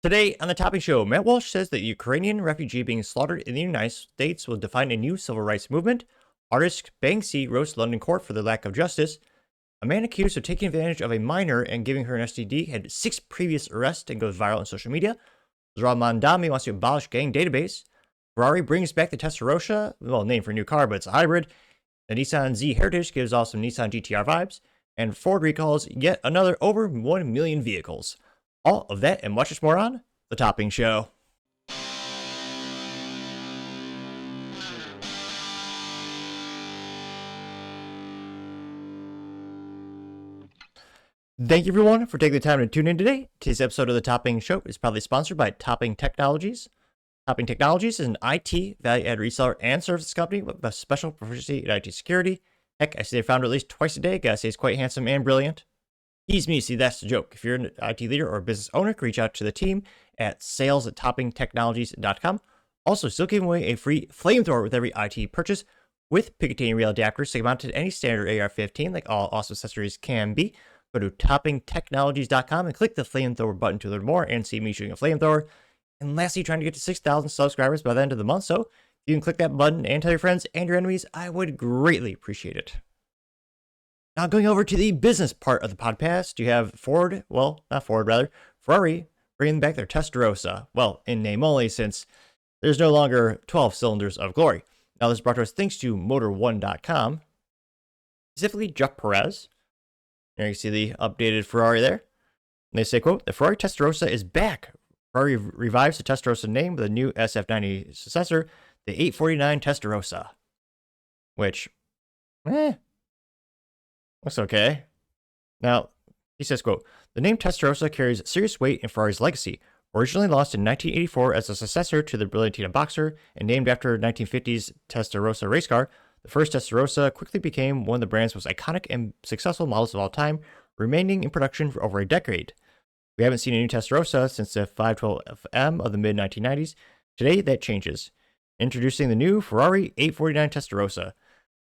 Today on the Topping Show, Matt Walsh says that the Ukrainian refugee being slaughtered in the United States will define a new civil rights movement. Artist Banksy roasts London court for the lack of justice. A man accused of taking advantage of a minor and giving her an STD had 6 previous arrests and goes viral on social media. Zohran Mamdani wants to abolish gang database. Ferrari brings back the Testarossa, well, named for a new car, but it's a hybrid. The Nissan Z Heritage gives off some Nissan GTR vibes. And Ford recalls yet another over 1 million vehicles. All of that and much more on The Topping Show. Thank you everyone for taking the time to tune in today. Today's episode of The Topping Show is proudly sponsored by Topping Technologies. Topping Technologies is an IT value-add reseller and services company with a special proficiency in IT security. Heck, I see their founder at least twice a day. Gotta say he's quite handsome and brilliant. Ease me, see, that's the joke. If you're an IT leader or a business owner, reach out to the team at sales@toppingtechnologies.com. Also, still giving away a free flamethrower with every IT purchase with Picatinny rail adapters to mount to any standard AR-15, like all awesome accessories can be. Go to toppingtechnologies.com and click the flamethrower button to learn more and see me shooting a flamethrower. And lastly, trying to get to 6,000 subscribers by the end of the month, so if you can click that button and tell your friends and your enemies, I would greatly appreciate it. Now, going over to the business part of the podcast, you have Ferrari bringing back their Testarossa. Well, in name only, since there's no longer 12 cylinders of glory. Now, this is brought to us thanks to Motor1.com, specifically Jeff Perez. There you see the updated Ferrari there. And they say, quote, "The Ferrari Testarossa is back. Ferrari revives the Testarossa name with a new SF90 successor, the 849 Testarossa." Which, looks okay. Now, he says, quote, "The name Testarossa carries serious weight in Ferrari's legacy. Originally launched in 1984 as a successor to the Brillantina Boxer and named after 1950s Testarossa race car, the first Testarossa quickly became one of the brand's most iconic and successful models of all time, remaining in production for over a decade. We haven't seen a new Testarossa since the 512M of the mid-1990s. Today, that changes. Introducing the new Ferrari 849 Testarossa.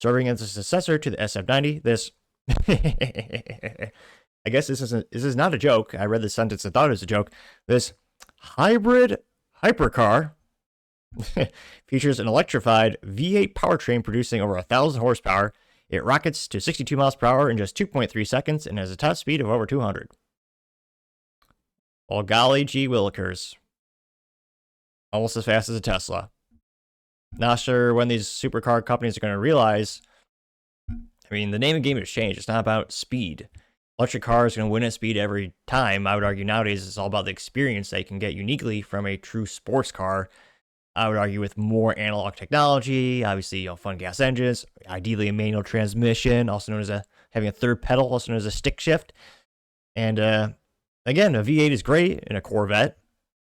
Serving as a successor to the SF90, this..." I guess this is not a joke. I read the sentence and thought it was a joke. This hybrid hypercar features an electrified V8 powertrain producing over 1,000 horsepower. It rockets to 62 miles per hour in just 2.3 seconds and has a top speed of over 200. Well, golly gee willikers. Almost as fast as a Tesla. Not sure when these supercar companies are going to realize, I mean, the name of the game has changed. It's not about speed. Electric cars are going to win at speed every time. I would argue nowadays it's all about the experience they can get uniquely from a true sports car. I would argue with more analog technology, obviously, fun gas engines, ideally a manual transmission, also known as having a third pedal, also known as a stick shift. And again, a V8 is great in a Corvette,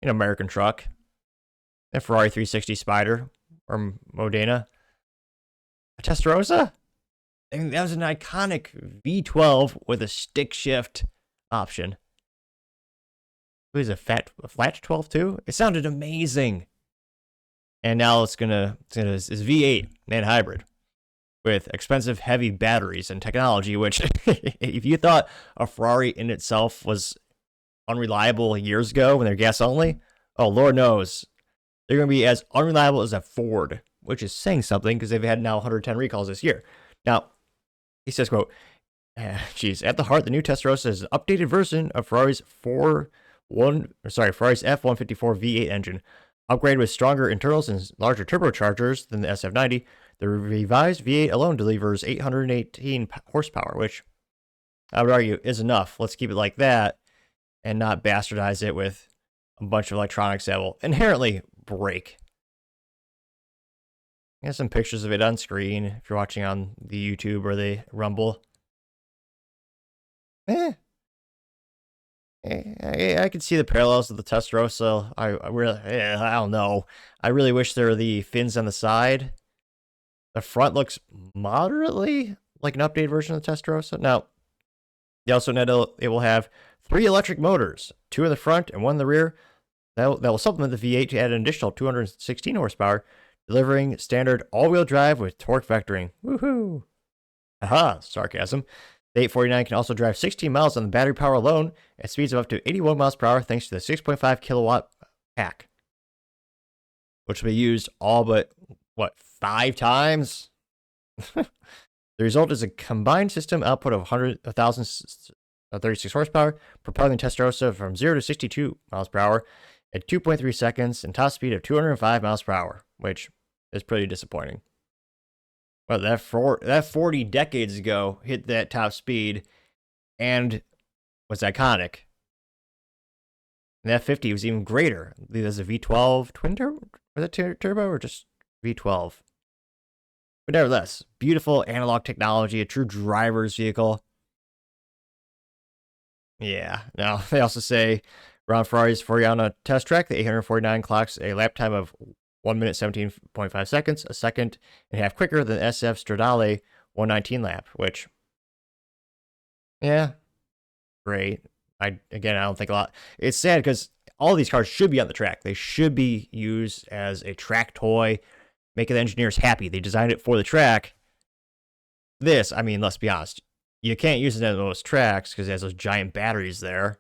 an American truck, a Ferrari 360 Spider or Modena. A Testarossa? I mean, that was an iconic V12 with a stick shift option. It was a flat 12 too? It sounded amazing. And now it's V8 and hybrid with expensive, heavy batteries and technology, which if you thought a Ferrari in itself was unreliable years ago when they're gas only, oh, Lord knows, they're going to be as unreliable as a Ford, which is saying something because they've had now 110 recalls this year. Now, he says, quote, at the heart, the new Testarossa is an updated version of Ferrari's Ferrari's F-154 V8 engine. Upgraded with stronger internals and larger turbochargers than the SF90, the revised V8 alone delivers 818 horsepower, which I would argue is enough. Let's keep it like that and not bastardize it with a bunch of electronics that will inherently break. I have some pictures of it on screen if you're watching on the YouTube or the Rumble. I can see the parallels of the Testarossa. I don't know. I really wish there were the fins on the side. The front looks moderately like an updated version of the Testarossa. Now, they also know it will have 3 electric motors, 2 in the front and 1 in the rear. That will supplement the V8 to add an additional 216 horsepower, delivering standard all-wheel drive with torque vectoring. Woohoo! Aha, sarcasm. The 849 can also drive 16 miles on the battery power alone at speeds of up to 81 miles per hour thanks to the 6.5 kilowatt pack, which will be used all but, 5 times? The result is a combined system output of 1,036 horsepower, propelling the Testarossa from 0 to 62 miles per hour at 2.3 seconds and top speed of 205 miles per hour, which is pretty disappointing. Well, that 40 decades ago hit that top speed and was iconic. And that 50 was even greater. There's a V12 twin turbo? Was it turbo or just V12? But nevertheless, beautiful analog technology, a true driver's vehicle. Yeah. Now, they also say around Ferrari's Foriano test track, the 849 clocks a lap time of 1 minute 17.5 seconds, a second and a half quicker than SF Stradale 119 lap, which, yeah, great. I don't think a lot. It's sad because all these cars should be on the track. They should be used as a track toy, making the engineers happy. They designed it for the track. This, I mean, let's be honest, you can't use it on those tracks because it has those giant batteries there.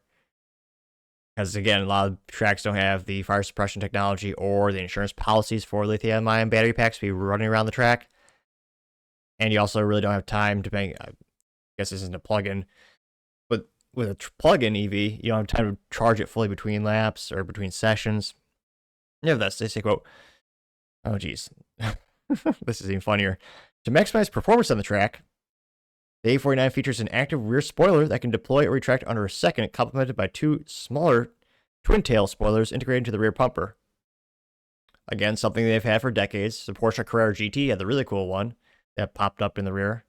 Because again, a lot of tracks don't have the fire suppression technology or the insurance policies for lithium-ion battery packs to be running around the track. And you also really don't have time to make, I guess this isn't a plug-in, but with a plug-in EV, you don't have time to charge it fully between laps or between sessions. Nevertheless, they say, quote, oh geez, this is even funnier. To maximize performance on the track, the 849 features an active rear spoiler that can deploy or retract under a second, complemented by 2 smaller twin-tail spoilers integrated into the rear bumper. Again, something they've had for decades. The Porsche Carrera GT had the really cool one that popped up in the rear.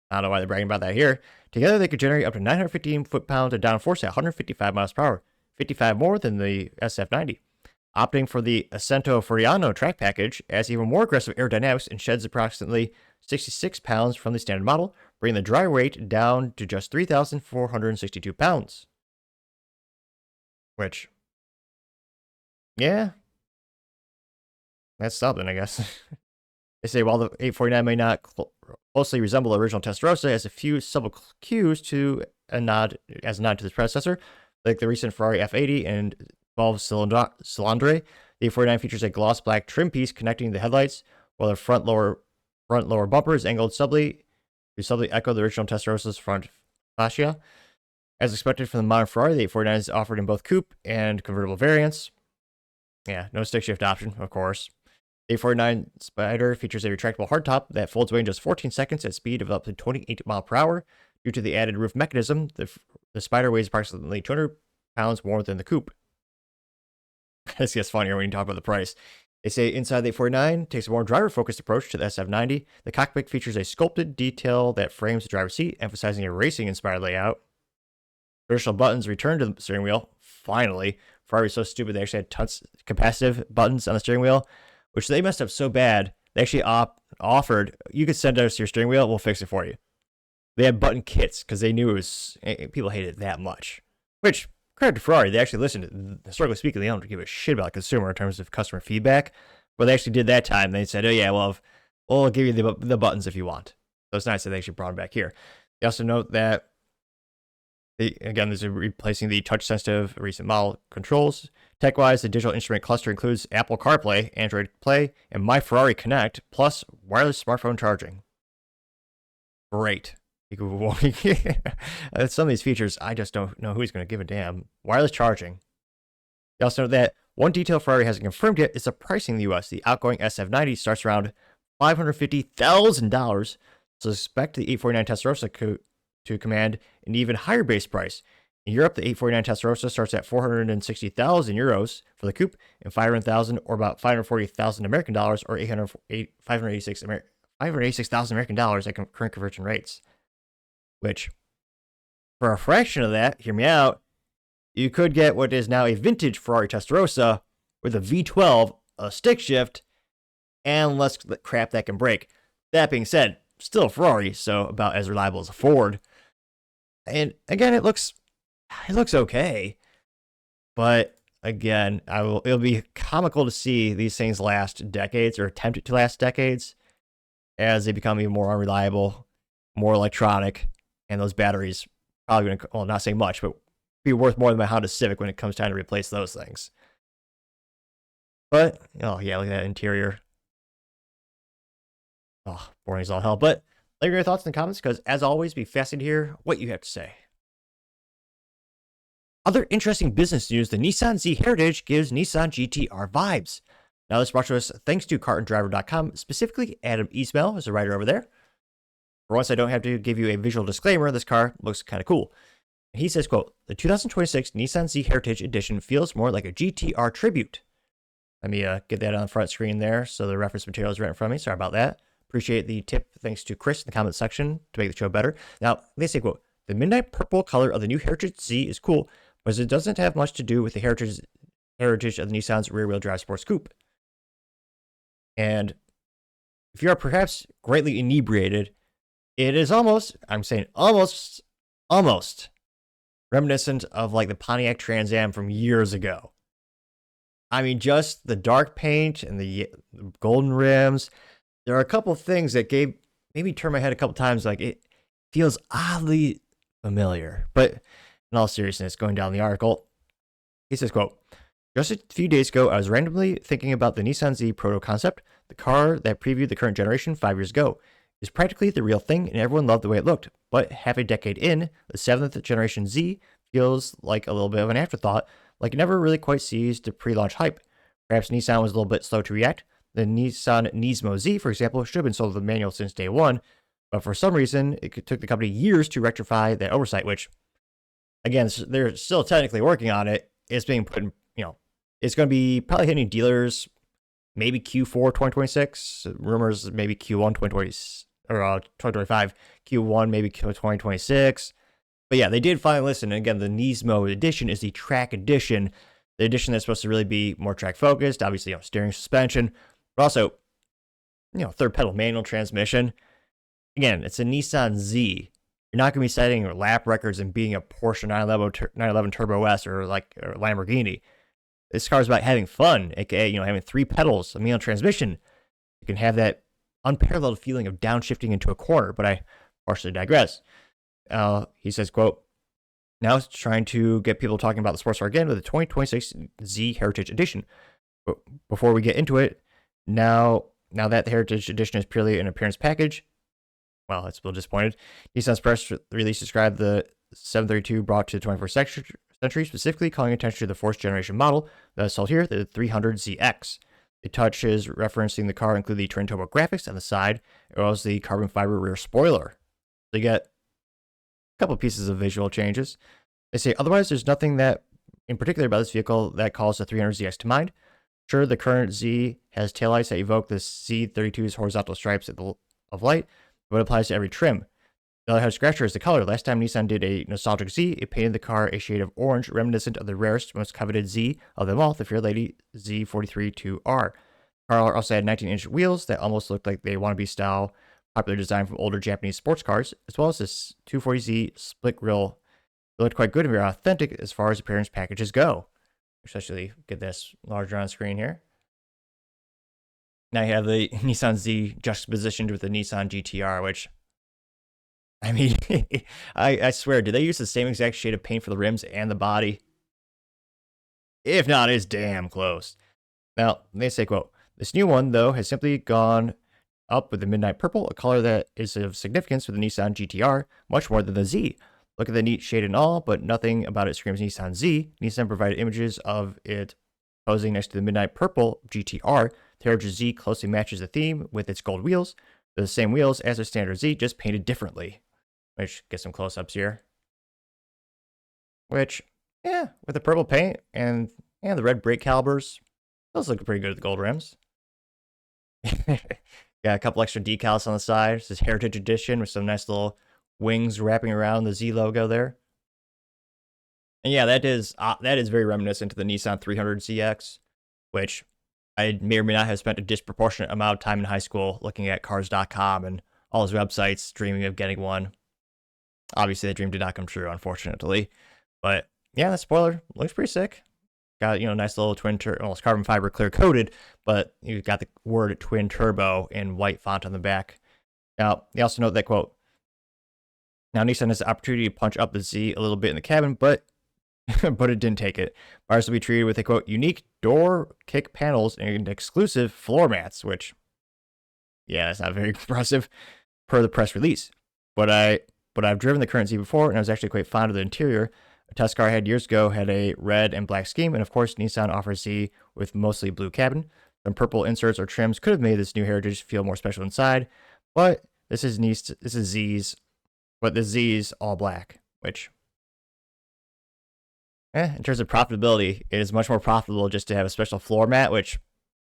I don't know why they're bragging about that here. Together, they could generate up to 915 foot-pounds of downforce at 155 miles per hour, 55 more than the SF90. Opting for the Ascento Foriano track package adds even more aggressive aerodynamics and sheds approximately 66 pounds from the standard model, bringing the dry weight down to just 3,462 pounds. Which, yeah, that's something, I guess. They say while the 849 may not closely resemble the original Testarossa, it has a few subtle cues to a nod to the predecessor, like the recent Ferrari F80 and 12 Cylindre. The 849 features a gloss black trim piece connecting the headlights, while the front lower bumper is angled subtly to echo the original Testarossa's front fascia. As expected from the modern Ferrari, the 849 is offered in both coupe and convertible variants. Yeah, no stick shift option, of course. The 849 Spider features a retractable hardtop that folds away in just 14 seconds at speed of up to 28 miles per hour. Due to the added roof mechanism, the Spider weighs approximately 200 pounds more than the coupe. This gets funnier when you talk about the price. They say inside the 849 takes a more driver-focused approach to the SF90. The cockpit features a sculpted detail that frames the driver's seat, emphasizing a racing-inspired layout. Traditional buttons return to the steering wheel. Finally, Ferrari was so stupid they actually had tons capacitive buttons on the steering wheel, which they messed up so bad, they actually offered, you could send us your steering wheel, we'll fix it for you. They had button kits because they knew people hated it that much. Which, credit to Ferrari, they actually listened. Historically speaking, they don't give a shit about the consumer in terms of customer feedback. But they actually did that time. They said, oh yeah, well, we'll give you the buttons if you want. So it's nice that they actually brought them back here. They also note that, again, this is replacing the touch-sensitive recent model controls. Tech-wise, the digital instrument cluster includes Apple CarPlay, Android Play, and My Ferrari Connect, plus wireless smartphone charging. Great. Some of these features, I just don't know who's going to give a damn. Wireless charging. They also note that one detail Ferrari hasn't confirmed yet is the pricing in the US. The outgoing SF90 starts around $550,000, so expect the 849 Testarossa to command an even higher base price. In Europe, the 849 Testarossa starts at 460,000 euros for the coupe and 500,000 or about 540,000 American dollars or 586,000 American dollars at current conversion rates. Which, for a fraction of that, hear me out, you could get what is now a vintage Ferrari Testarossa with a V12, a stick shift, and less crap that can break. That being said, still a Ferrari, so about as reliable as a Ford. And again, it looks okay, but again, it'll be comical to see these things last decades or attempt to last decades as they become even more unreliable, more electronic, and those batteries probably going to, well, not say much, but be worth more than my Honda Civic when it comes time to replace those things. But, oh yeah, look at that interior. Oh, boring as all hell. But let me know your thoughts in the comments, because as always, be fascinated to hear what you have to say. Other interesting business news, the Nissan Z Heritage gives Nissan GTR vibes. Now this brought to us thanks to cartanddriver.com, specifically Adam Eastmel is a writer over there. For once, I don't have to give you a visual disclaimer, this car looks kind of cool. He says, quote, the 2026 Nissan Z Heritage Edition feels more like a GTR tribute. Let me get that on the front screen there so the reference material is right in front of me. Sorry about that. Appreciate the tip. Thanks to Chris in the comment section to make the show better. Now, they say, quote, the midnight purple color of the new Heritage Z is cool, but it doesn't have much to do with the heritage of the Nissan's rear-wheel drive sports coupe. And if you are perhaps greatly inebriated, it is almost, I'm saying almost reminiscent of like the Pontiac Trans Am from years ago. I mean, just the dark paint and the golden rims. There are a couple things that made me turn my head a couple times. Like, it feels oddly familiar. But in all seriousness, going down the article, he says, quote, just a few days ago, I was randomly thinking about the Nissan Z proto concept, the car that previewed the current generation 5 years ago. It's practically the real thing, and everyone loved the way it looked. But half a decade in, the 7th generation Z feels like a little bit of an afterthought, like it never really quite seized the pre-launch hype. Perhaps Nissan was a little bit slow to react. The Nissan Nismo Z, for example, should have been sold with a manual since day one, but for some reason, it took the company years to rectify that oversight, which, again, they're still technically working on it. It's being put in, it's going to be probably hitting dealers maybe Q4 2026, rumors maybe Q1 2025, Q1 maybe 2026. But yeah, they did finally listen. And again, the Nismo edition is the track edition, the edition that's supposed to really be more track focused, obviously, steering, suspension, but also, third pedal manual transmission. Again, it's a Nissan Z. You're not going to be setting lap records and being a Porsche 911 Turbo S or Lamborghini. This car is about having fun, aka, having 3 pedals, a manual transmission. You can have that unparalleled feeling of downshifting into a corner, but I partially digress. He says, quote, now it's trying to get people talking about the sports car again with the 2026 Z Heritage Edition. But before we get into it, now that the Heritage Edition is purely an appearance package, well, it's a little disappointed. Nissan's press release described the 732 brought to the 21st century, specifically calling attention to the 4th generation model that is sold here, the 300ZX. The touches referencing the car include the twin turbo graphics on the side, as well as the carbon fiber rear spoiler. They get a couple pieces of visual changes. They say otherwise, there's nothing that in particular about this vehicle that calls the 300ZX to mind. Sure, the current Z has taillights that evoke the Z32's horizontal stripes of light, but it applies to every trim. The other head scratcher is the color. Last time Nissan did a nostalgic Z, it painted the car a shade of orange, reminiscent of the rarest, most coveted Z of them all, the Fair Lady Z43-2R. The car also had 19-inch wheels that almost looked like they wannabe style, popular design from older Japanese sports cars, as well as this 240Z split grille. It looked quite good and very authentic as far as appearance packages go. Especially get this larger on screen here. Now you have the Nissan Z juxtapositioned with the Nissan GTR, which, I mean, I swear, did they use the same exact shade of paint for the rims and the body? If not, it's damn close. Now, they say, quote, this new one, though, has simply gone up with the midnight purple, a color that is of significance for the Nissan GTR, much more than the Z. Look at the neat shade and all, but nothing about it screams Nissan Z. Nissan provided images of it posing next to the midnight purple GTR. The Heritage Z closely matches the theme with its gold wheels. They're the same wheels as the standard Z, just painted differently. Which, get some close-ups here. Which, yeah, with the purple paint and the red brake calipers, those look pretty good with the gold rims. Got a couple extra decals on the side. This is Heritage Edition with some nice little wings wrapping around the Z logo there. And yeah, that is very reminiscent to the Nissan 300ZX, which I may or may not have spent a disproportionate amount of time in high school looking at cars.com and all those websites, dreaming of getting one. Obviously, that dream did not come true, unfortunately. But yeah, that spoiler looks pretty sick. Got, nice little almost carbon fiber clear coated, but you've got the word twin turbo in white font on the back. Now, they also note that, quote, Now, Nissan has the opportunity to punch up the Z a little bit in the cabin, but but it didn't take it. Buyers will be treated with a, quote, unique door kick panels and exclusive floor mats, which, yeah, that's not very impressive per the press release. But I've driven the current Z before, and I was actually quite fond of the interior. A test car I had years ago had a red and black scheme, and of course, Nissan offers Z with mostly blue cabin. Some purple inserts or trims could have made this new Heritage feel more special inside, but this is Z's, but the Z's all black, which, in terms of profitability, it is much more profitable just to have a special floor mat, which,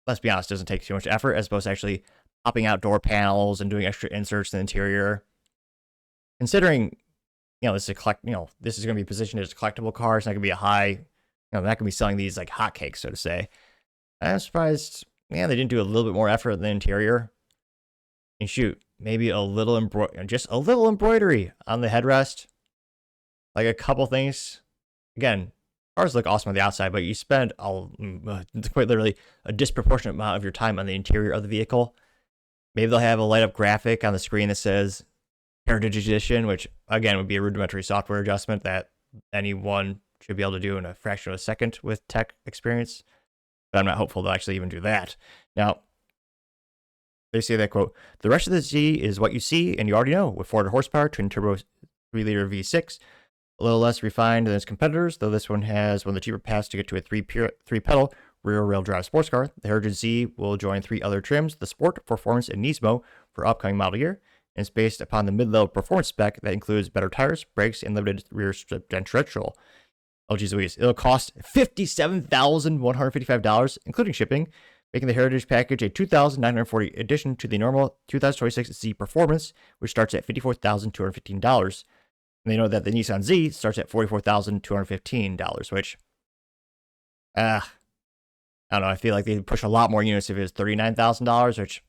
let's be honest, doesn't take too much effort, as opposed to actually popping out door panels and doing extra inserts in the interior. Considering, this is this is going to be positioned as a collectible car, it's not going to be a high, not going to be selling these like hotcakes, so to say. I'm surprised, they didn't do a little bit more effort in the interior. And shoot, maybe just a little embroidery on the headrest, like a couple things. Again, cars look awesome on the outside, but you spend quite literally a disproportionate amount of your time on the interior of the vehicle. Maybe they'll have a light up graphic on the screen that says Heritage Edition, which again would be a rudimentary software adjustment that anyone should be able to do in a fraction of a second with tech experience. But I'm not hopeful they'll actually even do that. Now, they say that, quote, the rest of the Z is what you see and you already know, with 400 horsepower, twin turbo 3-liter V6, a little less refined than its competitors, though this one has one of the cheaper paths to get to a three-pedal rear-wheel drive sports car. The Heritage Z will join 3 other trims, the Sport, Performance, and Nismo, for upcoming model year, and it's based upon the mid-level performance spec that includes better tires, brakes, and limited rear strip differential. Oh, geez Louise. It'll cost $57,155, including shipping, making the Heritage package a $2,940 addition to the normal 2026 Z Performance, which starts at $54,215. And they know that the Nissan Z starts at $44,215, which, I don't know, I feel like they'd push a lot more units if it was $39,000, which,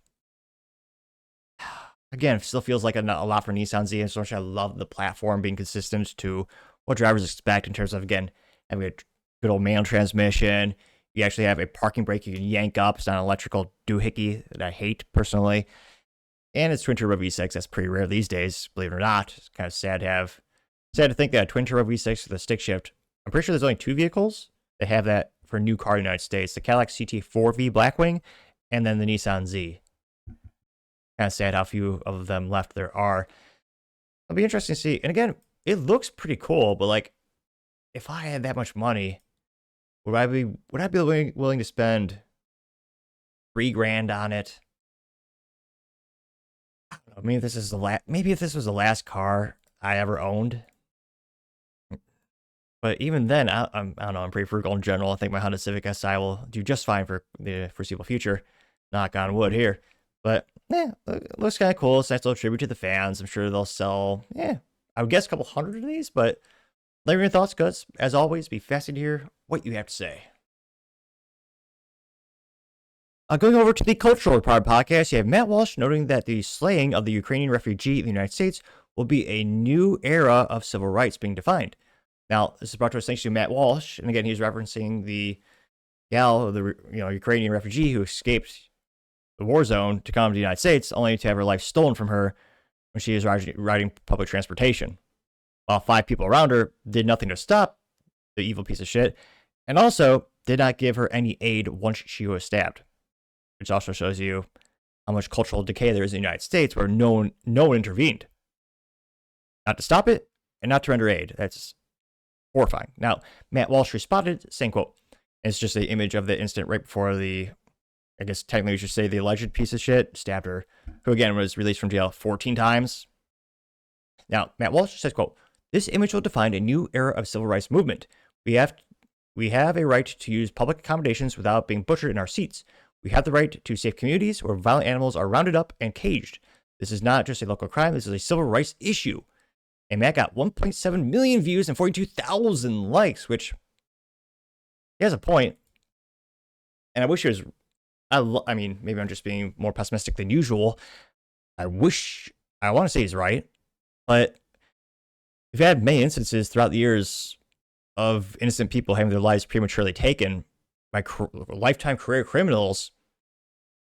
again, still feels like a lot for Nissan Z, and so much I love the platform being consistent to what drivers expect in terms of, again, having a good old manual transmission. You actually have a parking brake you can yank up. It's not an electrical doohickey that I hate personally. And it's twin turbo V6. That's pretty rare these days, believe it or not. It's kind of sad to think that a twin turbo V6 with a stick shift. I'm pretty sure there's only 2 vehicles that have that for a new car in the United States: the Cadillac CT4V Blackwing, and then the Nissan Z. Kind of sad how few of them left there are. It'll be interesting to see. And again, it looks pretty cool, but like, if I had that much money, would I be willing to spend $3,000 on it? I don't know. Maybe if this was the last car I ever owned. But even then, I don't know. I'm pretty frugal in general. I think my Honda Civic Si will do just fine for the foreseeable future. Knock on wood here. But it looks kind of cool. It's a nice little tribute to the fans. I'm sure they'll sell, I would guess a couple hundred of these. But let me know your thoughts, guys. As always, be fascinated to hear what you have to say. Going over to the Cultural Report podcast, you have Matt Walsh noting that the slaying of the Ukrainian refugee in the United States will be a new era of civil rights being defined. Now, this is brought to us thanks to Matt Walsh, and again, he's referencing the gal, the Ukrainian refugee who escaped the war zone to come to the United States, only to have her life stolen from her when she was riding public transportation, while 5 people around her did nothing to stop the evil piece of shit, and also did not give her any aid once she was stabbed, which also shows you how much cultural decay there is in the United States, where no one intervened, not to stop it and not to render aid. That's horrifying. Now, Matt Walsh responded, saying, quote, it's just an image of the incident right before I guess technically we should say the alleged piece of shit stabbed her, who again was released from jail 14 times. Now, Matt Walsh says, quote, this image will define a new era of civil rights movement. We have a right to use public accommodations without being butchered in our seats. We have the right to safe communities where violent animals are rounded up and caged. This is not just a local crime. This is a civil rights issue. And Matt got 1.7 million views and 42,000 likes, which he has a point. And I wish it was, I mean, maybe I'm just being more pessimistic than usual. I want to say he's right, but we've had many instances throughout the years of innocent people having their lives prematurely taken by lifetime career criminals,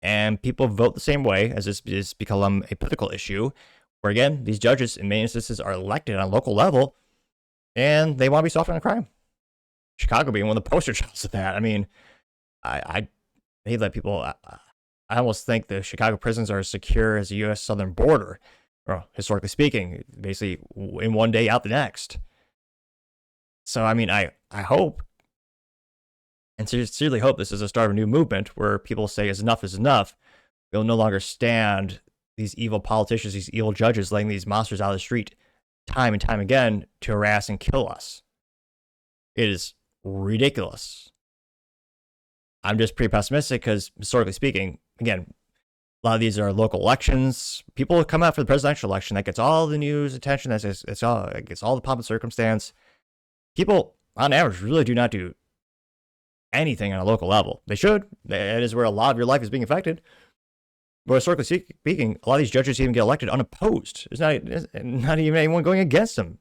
and people vote the same way, as this has become a political issue, where again, these judges in many instances are elected on a local level, and they want to be soft on crime. Chicago being one of the poster childs of that. I mean, I hate that people. I almost think the Chicago prisons are as secure as the U.S. southern border, well, historically speaking, basically in one day out the next. So, I mean, I hope, and sincerely hope this is the start of a new movement where people say enough is enough. We'll no longer stand these evil politicians, these evil judges letting these monsters out of the street time and time again to harass and kill us. It is ridiculous. I'm just pretty pessimistic because, historically speaking, again, a lot of these are local elections. People come out for the presidential election. That gets all the news attention. It gets all the pomp and circumstance. People, on average, really do not do anything on a local level. They should. That is where a lot of your life is being affected. But historically speaking, a lot of these judges even get elected unopposed. There's not even anyone going against them.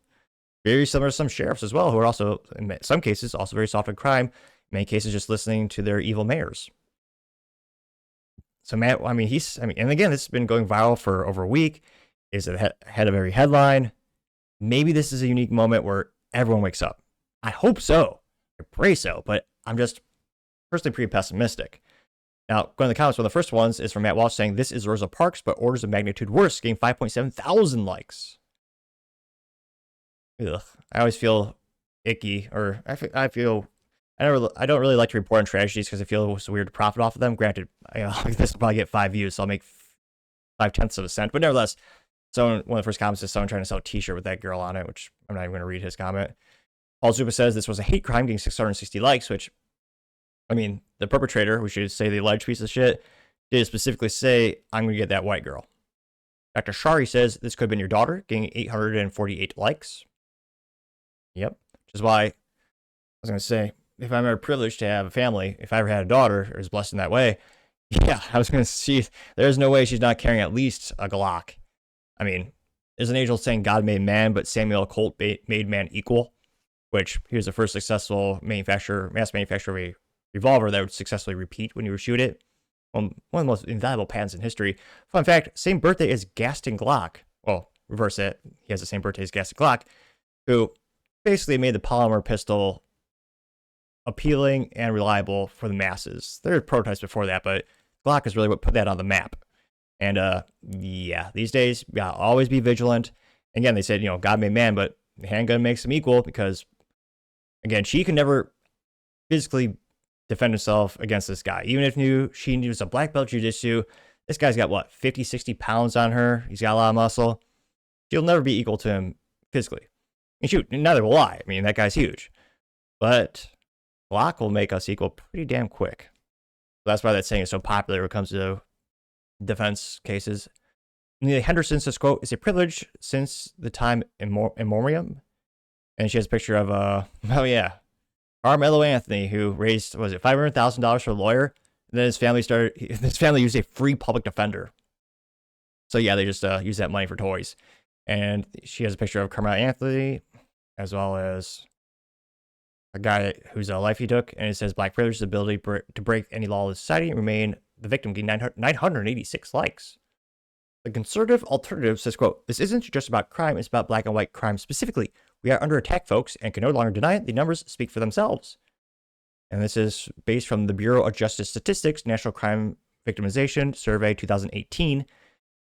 Very similar to some sheriffs as well, who are also, in some cases, also very soft on crime. In many cases, just listening to their evil mayors. So Matt, and again, this has been going viral for over a week. Is it head of every headline? Maybe this is a unique moment where everyone wakes up. I hope so. I pray so. But I'm just personally pretty pessimistic. Now, going to the comments, one of the first ones is from Matt Walsh saying, "This is Rosa Parks, but orders of magnitude worse," getting 5.7 thousand likes. Ugh. I always feel icky, or I don't really like to report on tragedies because I feel it's weird to profit off of them. Granted, this will probably get 5 views, so I'll make 0.5 of a cent. But nevertheless, one of the first comments is someone trying to sell a T-shirt with that girl on it, which I'm not even going to read his comment. Paul Zupa says this was a hate crime, getting 660 likes, which, I mean, the perpetrator, we should say the alleged piece of shit, did specifically say, "I'm going to get that white girl." Dr. Shari says this could have been your daughter, getting 848 likes. Yep. Which is why I was going to say, if I'm ever privileged to have a family, if I ever had a daughter or was blessed in that way, yeah, I was going to see, there's no way she's not carrying at least a Glock. I mean, there's an age-old saying, God made man, but Samuel Colt made man equal, which he was the first successful mass manufacturer of a revolver that would successfully repeat when you would shoot it. One of the most invaluable patents in history. Fun fact, same birthday as Gaston Glock. Well, reverse it. He has the same birthday as Gaston Glock, who basically made the polymer pistol appealing and reliable for the masses. There were prototypes before that, but Glock is really what put that on the map. And yeah, these days, yeah, always be vigilant. Again, they said, God made man, but the handgun makes them equal because, again, she can never physically defend herself against this guy. Even if she was a black belt jiu-jitsu, this guy's got, what, 50, 60 pounds on her? He's got a lot of muscle. She'll never be equal to him physically. And shoot, neither will I. I mean, that guy's huge. But Glock will make us equal pretty damn quick. So that's why that saying is so popular when it comes to defense cases. Neely Henderson says, quote, "It's a privilege since the time immemorial." And she has a picture of, Carmelo Anthony, who raised, $500,000 for a lawyer? And then his family used a free public defender. So yeah, they just use that money for toys. And she has a picture of Carmelo Anthony, as well as a guy whose life he took, and it says, "Black privilege is the ability to break any law of society and remain the victim," getting 986 likes. The conservative alternative says, quote, "This isn't just about crime, it's about black and white crime specifically. We are under attack, folks, and can no longer deny it. The numbers speak for themselves." And this is based from the Bureau of Justice Statistics National Crime Victimization Survey 2018.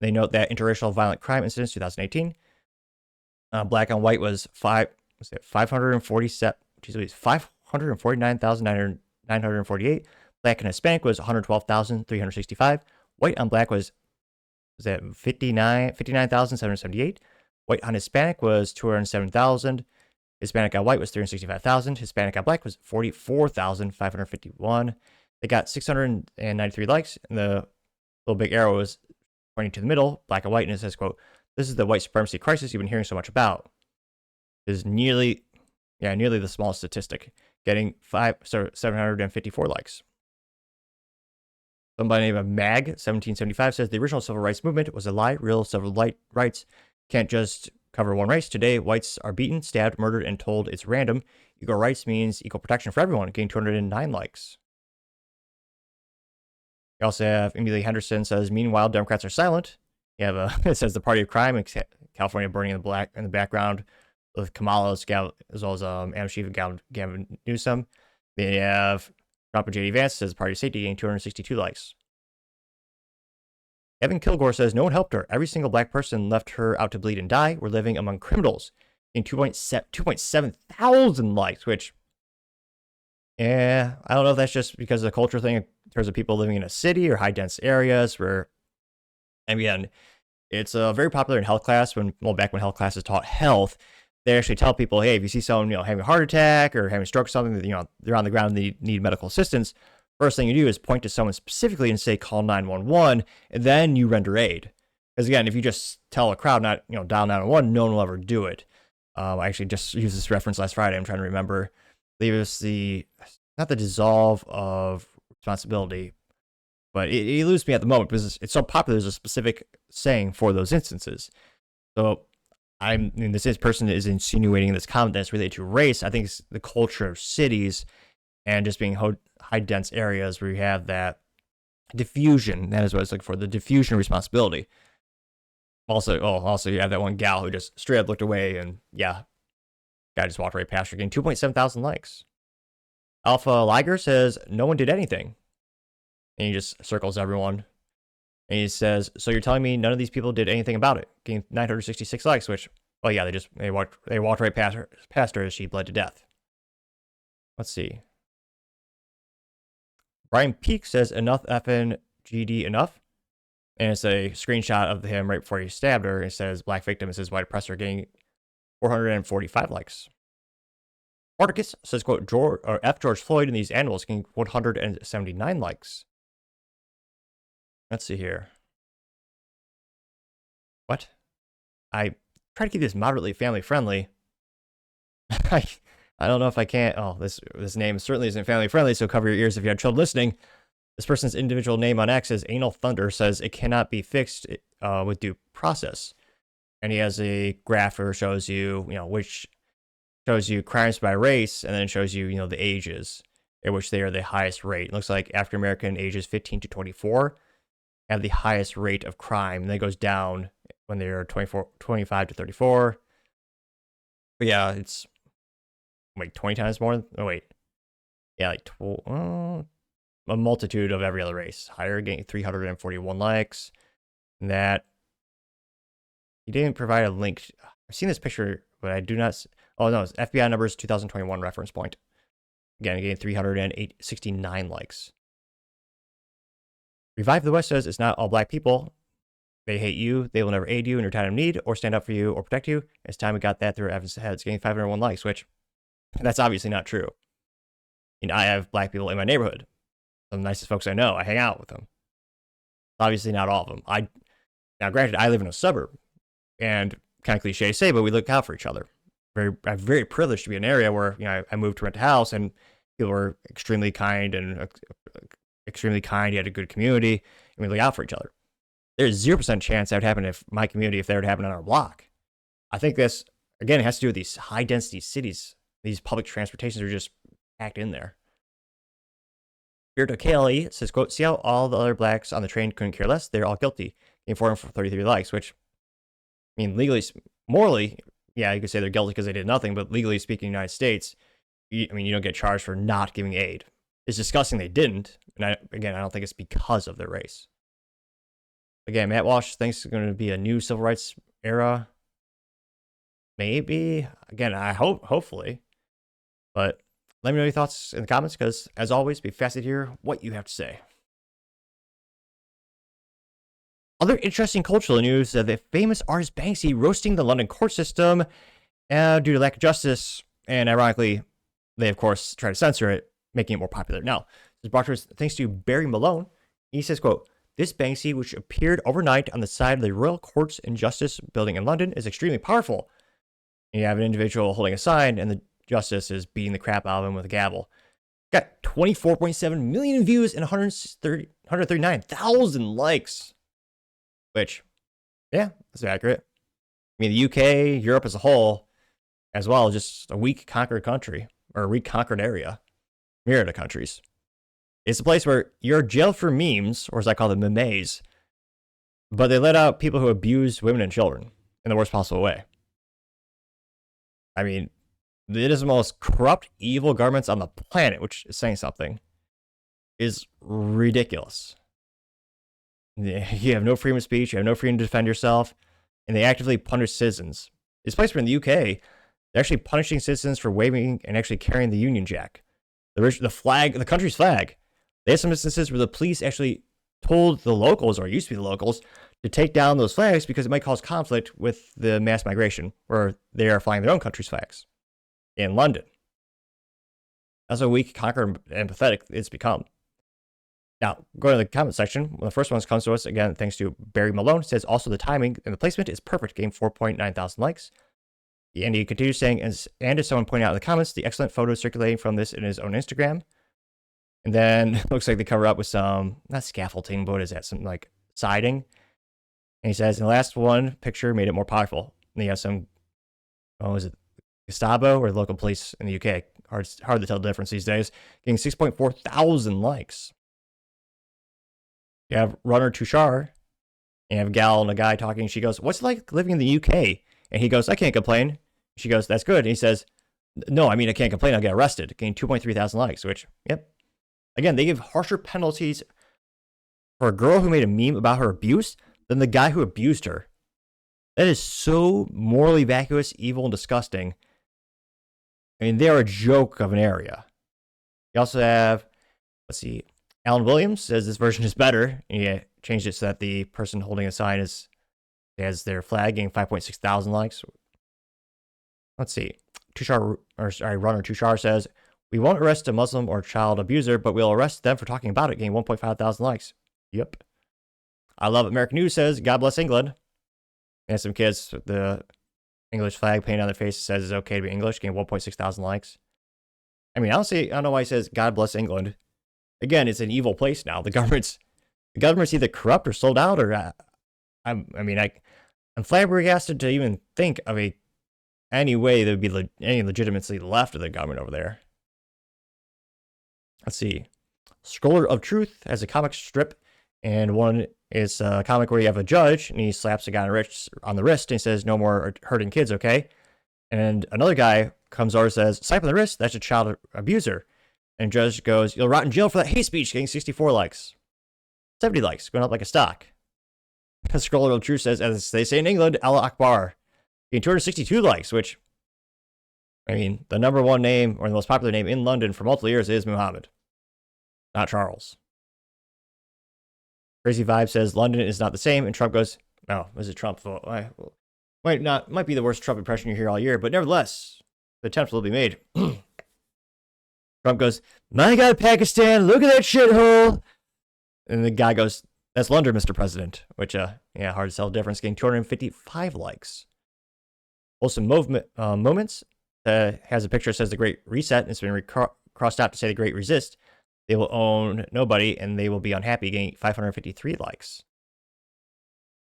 They note that interracial violent crime incidents 2018, black and white was 549,948. Black and Hispanic was 112,365. White on black was 59,778. White on Hispanic was 207,000. Hispanic on white was 365,000. Hispanic on black was 44,551. They got 693 likes, and the little big arrow is pointing to the middle, black and white, and it says, quote, "This is the white supremacy crisis you've been hearing so much about." It is nearly the smallest statistic, getting 754 likes. Somebody named Mag 1775 says the original civil rights movement was a lie. Real civil rights can't just cover one race. Today, whites are beaten, stabbed, murdered, and told it's random. Equal rights means equal protection for everyone, getting 209 likes. We also have Emily Henderson says, "Meanwhile, Democrats are silent." You have it says the party of crime in California burning in the background with Kamala's as well as Adam Schiff and Gavin Newsom. Then you have Trump and JD Vance says the party of safety getting 262 likes. Evan Kilgore says no one helped her. Every single black person left her out to bleed and die. We're living among criminals. In 2.7 thousand likes, which, yeah, I don't know if that's just because of the culture thing in terms of people living in a city or high dense areas where, and again, it's very popular in health class back when health classes taught health, they actually tell people, hey, if you see someone, having a heart attack or having a stroke or something, that, they're on the ground and they need medical assistance, first thing you do is point to someone specifically and say, call 911, and then you render aid. Because again, if you just tell a crowd not, dial 911, no one will ever do it. I actually just used this reference last Friday. I'm trying to remember. I believe it was not the dissolve of responsibility, but it eludes me at the moment because it's so popular. There's a specific saying for those instances. So this person is insinuating this comment that's related to race. I think it's the culture of cities and just being high dense areas where you have that diffusion. That is what it's looking for, the diffusion of responsibility. Also, you have that one gal who just straight up looked away and, yeah, guy just walked right past her, getting 2.7 thousand likes. Alpha Liger says, no one did anything. And he just circles everyone. And he says, so you're telling me none of these people did anything about it? Getting 966 likes, which, well, yeah, they walked right past her as she bled to death. Let's see. Brian Peak says, enough effing GD enough. And it's a screenshot of him right before he stabbed her. It says, black victim. It says, white oppressor, getting 445 likes. Spartacus says, quote, F. George Floyd and these animals, getting 179 likes. Let's see here. What? I try to keep this moderately family friendly. I don't know if I can't. Oh, this name certainly isn't family friendly, so cover your ears if you have children listening. This person's individual name on X is Anal Thunder, says it cannot be fixed with due process. And he has a graph where shows you, which shows you crimes by race, and then shows you, the ages at which they are the highest rate. It looks like African American ages 15 to 24 have the highest rate of crime, and then it goes down when they're 25 to 34. But yeah, it's like 20 times more. Oh, wait. Yeah, like a multitude of every other race. Higher, getting 341 likes. And that, he didn't provide a link. I've seen this picture, but I do not. Oh, no, it's FBI numbers 2021 reference point. Again, getting 369 likes. Revive the West says it's not all black people. They hate you. They will never aid you in your time of need or stand up for you or protect you. It's time we got that through Evans' heads, getting 501 likes, which that's obviously not true. I have black people in my neighborhood. Some of the nicest folks I know. I hang out with them. Obviously not all of them. Now, granted, I live in a suburb, and kind of cliche to say, but we look out for each other. I'm very privileged to be in an area where I moved to rent a house, and people were extremely kind and extremely kind. You had a good community, and we look out for each other. There's 0% chance that would happen if my community, if that would happen on our block. I think this, again, it has to do with these high density cities. These public transportations are just packed in there. Beardo KLE says, quote, see how all the other blacks on the train couldn't care less? They're all guilty. Getting 433 likes, which, legally, morally, yeah, you could say they're guilty because they did nothing, but legally speaking in the United States, you don't get charged for not giving aid. It's disgusting they didn't. And I don't think it's because of their race. Again, Matt Walsh thinks it's going to be a new civil rights era. Maybe. Again, I hopefully. But let me know your thoughts in the comments because, as always, be fascinated to hear what you have to say. Other interesting cultural news, the famous artist Banksy roasting the London court system due to lack of justice. And ironically, they, of course, try to censor it, making it more popular. Now, this is brought to us thanks to Barry Malone. He says, quote, this Banksy, which appeared overnight on the side of the Royal Courts and Justice building in London, is extremely powerful. And you have an individual holding a sign, and the justice is beating the crap out of him with a gavel. Got 24.7 million views and 139,000 likes. Which, yeah, that's accurate. The UK, Europe as a whole, as well, just a weak conquered country, or a weak conquered area. Myriad of countries. It's a place where you're jailed for memes, or as I call them, memes, but they let out people who abuse women and children in the worst possible way. I mean, it is the most corrupt, evil governments on the planet, which is saying something, is ridiculous. You have no freedom of speech, you have no freedom to defend yourself, and they actively punish citizens. This place in the UK, they're actually punishing citizens for waving and actually carrying the Union Jack, the flag, the country's flag. They have some instances where the police actually told the locals, or used to be the locals, to take down those flags because it might cause conflict with the mass migration, where they are flying their own country's flags in London. That's how weak, conquered, and pathetic it's become. Now, go to the comment section. The first one comes to us, again, thanks to Barry Malone. It says, also the timing and the placement is perfect. Game 4.9 thousand likes. And he continues saying, and as someone pointed out in the comments, the excellent photos circulating from this in his own Instagram. And then it looks like they cover up with some, not scaffolding, but what is that? Some like siding. And he says, in the last one, picture made it more powerful. And he has some, was it Gestapo or local police in the UK? Hard to tell the difference these days. Getting 6.4 thousand likes. You have Runner Tushar, and you have a gal and a guy talking. She goes, what's it like living in the UK? And he goes, I can't complain. She goes, that's good. And he says, no, I mean, I can't complain. I'll get arrested. Getting 2.3 thousand likes, which, yep. Again, they give harsher penalties for a girl who made a meme about her abuse than the guy who abused her. That is so morally vacuous, evil, and disgusting. I mean, they're a joke of an area. You also have, let's see, Alan Williams says this version is better. And he changed it so that the person holding a sign has their flag, getting 5.6 thousand likes. Let's see. Runner Tushar says, we won't arrest a Muslim or child abuser, but we'll arrest them for talking about it, getting 1.5 thousand likes. Yep. I Love American News says, God bless England. And some kids with the English flag painted on their face says it's okay to be English, getting 1.6 thousand likes. I mean, honestly, I don't know why he says God bless England. Again, it's an evil place now. The government's either corrupt or sold out, or I'm flabbergasted to even think of any way there would be any legitimacy left of the government over there. Let's see. Scroller of Truth has a comic strip, and one is a comic where you have a judge, and he slaps a guy on the wrist, and he says, no more hurting kids, okay? And another guy comes over and says, slap on the wrist, that's a child abuser. And judge goes, you'll rot in jail for that hate speech, getting 64 likes. 70 likes, going up like a stock. The Scroller of Truth says, as they say in England, Allah Akbar, getting 262 likes, which, I mean, the number one name, or the most popular name in London for multiple years is Muhammad, not Charles. Crazy Vibe says, London is not the same, and Trump goes, no, was it Trump? Might be the worst Trump impression you hear all year, but nevertheless, the attempt will be made. Trump goes, my God, Pakistan, look at that shithole. And the guy goes, that's London, Mr. President. Which, hard to tell the difference, getting 255 likes. Wholesome Moments has a picture that says the Great Reset, and it's been crossed out to say the Great Resist. They will own nobody, and they will be unhappy, getting 553 likes.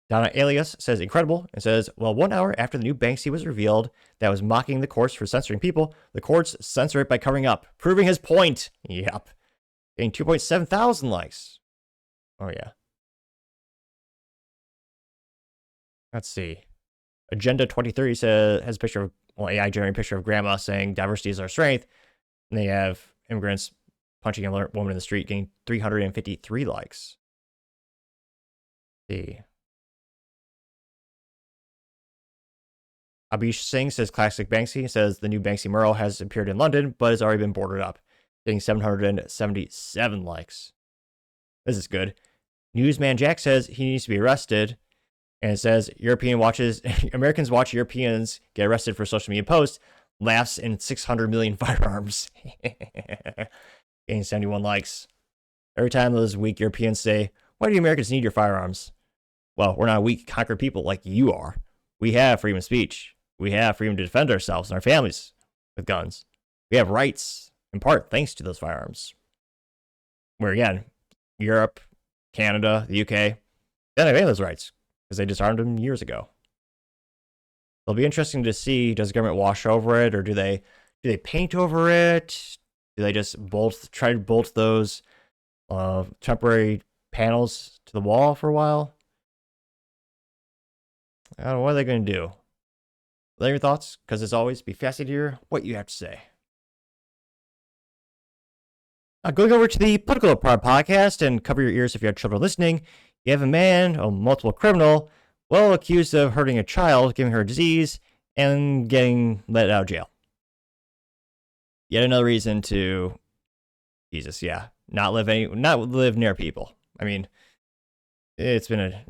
Donna Alias says incredible, and says, well, 1 hour after the new Banksy was revealed that was mocking the courts for censoring people, the courts censor it by covering up, proving his point. Yep. Getting 2.7 thousand likes. Oh, yeah. Let's see. Agenda 2030 has a picture of, AI generated picture of grandma saying diversity is our strength. And they have immigrants punching a woman in the street, getting 353 likes. Let's see. Abish Singh says classic Banksy. Says the new Banksy mural has appeared in London, but has already been boarded up, getting 777 likes. This is good. Newsman Jack says he needs to be arrested, and it says Americans watch Europeans get arrested for social media posts, laughs in 600 million firearms. Getting 71 likes. Every time those weak Europeans say, why do you Americans need your firearms? Well, we're not weak, conquered people like you are. We have freedom of speech. We have freedom to defend ourselves and our families with guns. We have rights, in part, thanks to those firearms. Where, again, Europe, Canada, the UK, they don't have any of those rights because they disarmed them years ago. It'll be interesting to see, does the government wash over it, or do they paint over it? Do they just try to bolt those temporary panels to the wall for a while? I don't know, what are they going to do? Let your thoughts, because as always, be fascinated to hear what you have to say. Going over to the political part podcast, and cover your ears if you have children listening. You have a man, a multiple criminal, well accused of hurting a child, giving her a disease, and getting let out of jail. Yet another reason to, Jesus, yeah, not live near people. I mean, it's been a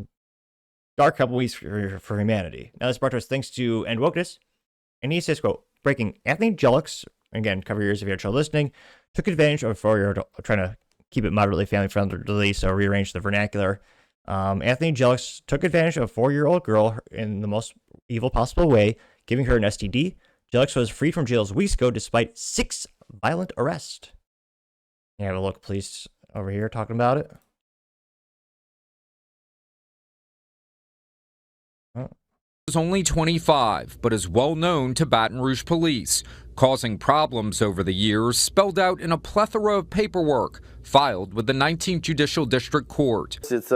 dark couple weeks for humanity. Now this brought to us thanks to End Wokeness, and he says, quote, breaking Anthony Jellick's, again, cover your ears if you have children listening, took advantage of a 4-year-old, trying to keep it moderately family friendly, so rearrange the vernacular. Anthony Jellick took advantage of a 4-year-old girl in the most evil possible way, giving her an STD. Jellick was freed from jail weeks ago despite 6 violent arrests. You have a look, please, over here talking about it. Is only 25, but is well known to Baton Rouge police, causing problems over the years spelled out in a plethora of paperwork filed with the 19th Judicial District Court. It's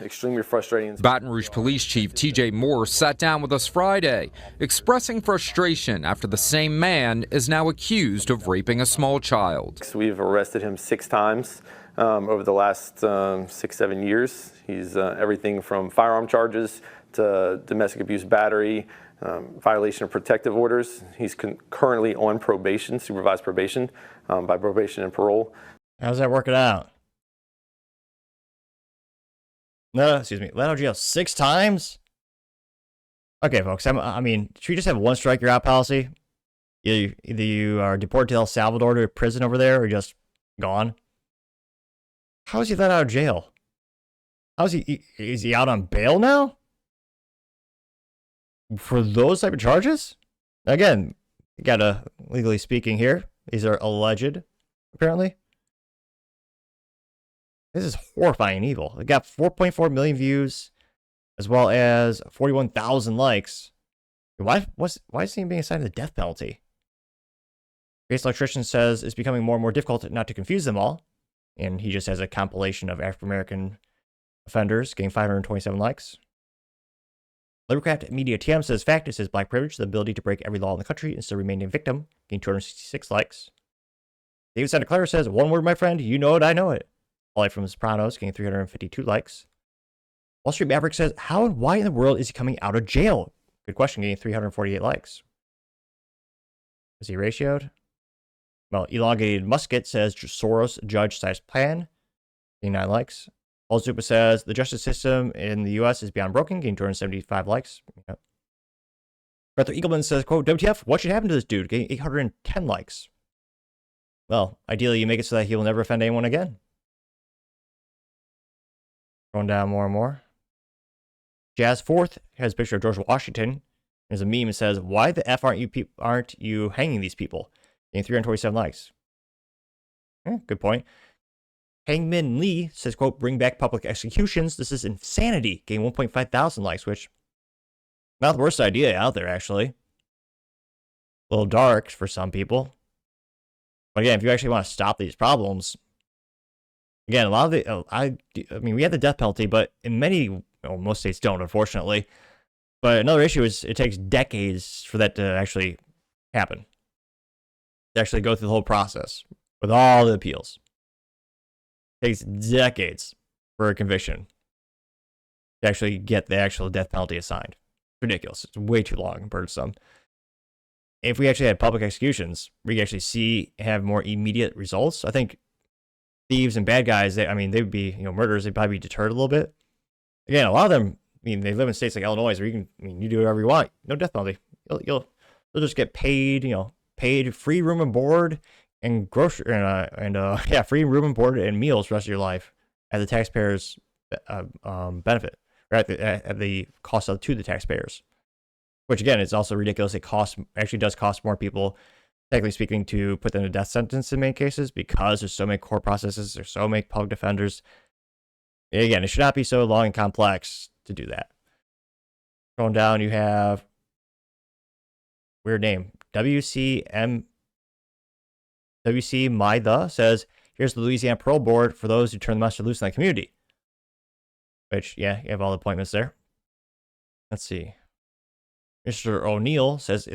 extremely frustrating. Baton Rouge Police Chief TJ Morse sat down with us Friday, expressing frustration after the same man is now accused of raping a small child. We've arrested him 6 times over the last 6-7 years. He's everything from firearm charges to domestic abuse battery, violation of protective orders. He's currently on probation, supervised probation, by probation and parole. How's that working out? No, excuse me. Let out of jail 6 times? Okay, folks. I mean, should we just have one strike you're out policy? Either you are deported to El Salvador to a prison over there, or just gone. How is he let out of jail? Is he out on bail now? For those type of charges? Again, you gotta, legally speaking here, these are alleged, apparently. This is horrifying evil. It got 4.4 million views, as well as 41,000 likes. Why is he being assigned the death penalty? Grace Electrician says it's becoming more and more difficult not to confuse them all. And he just has a compilation of African-American offenders getting 527 likes. Libercraft Media TM says, fact, it says black privilege, the ability to break every law in the country and still remain a victim, getting 266 likes. David Santa Clara says, one word, my friend, you know it, I know it. All from the Sopranos, getting 352 likes. Wall Street Maverick says, how and why in the world is he coming out of jail? Good question, getting 348 likes. Is he ratioed? Well, Elongated Musket says, Soros judge-sized plan, getting 9 likes. Paul Zupa says, the justice system in the U.S. is beyond broken, getting 275 likes. Yep. Arthur Eagleman says, quote, WTF, what should happen to this dude? Getting 810 likes. Well, ideally, you make it so that he will never offend anyone again. Going down more and more. Jazz Fourth has a picture of George Washington. There's a meme that says, why the F aren't you hanging these people? Getting 327 likes. Good point. Hangman Lee says, quote, bring back public executions. This is insanity. Getting 1.5 thousand likes, which not the worst idea out there, actually. A little dark for some people. But again, if you actually want to stop these problems, again, a lot of the, I mean, we have the death penalty, but in many, most states don't, unfortunately. But another issue is it takes decades for that to actually happen. To actually go through the whole process with all the appeals. It takes decades for a conviction to actually get the actual death penalty assigned. It's ridiculous. It's way too long and burdensome. If we actually had public executions, we could actually have more immediate results. I think thieves and bad guys, they would be, murderers, they'd probably be deterred a little bit. Again, a lot of them, they live in states like Illinois where you do whatever you want. No death penalty. You'll just get paid, paid free room and board and free room and board and meals for the rest of your life at the taxpayers' benefit, or at the cost to the taxpayers. Which again, is also ridiculous. It does cost more people, technically speaking, to put them to death sentence in many cases because there's so many court processes, there's so many public defenders. Again, it should not be so long and complex to do that. Going down, you have weird name WC Mytha says, here's the Louisiana Parole Board for those who turn the monster loose in that community. Which, yeah, you have all the appointments there. Let's see. Mr. O'Neill says,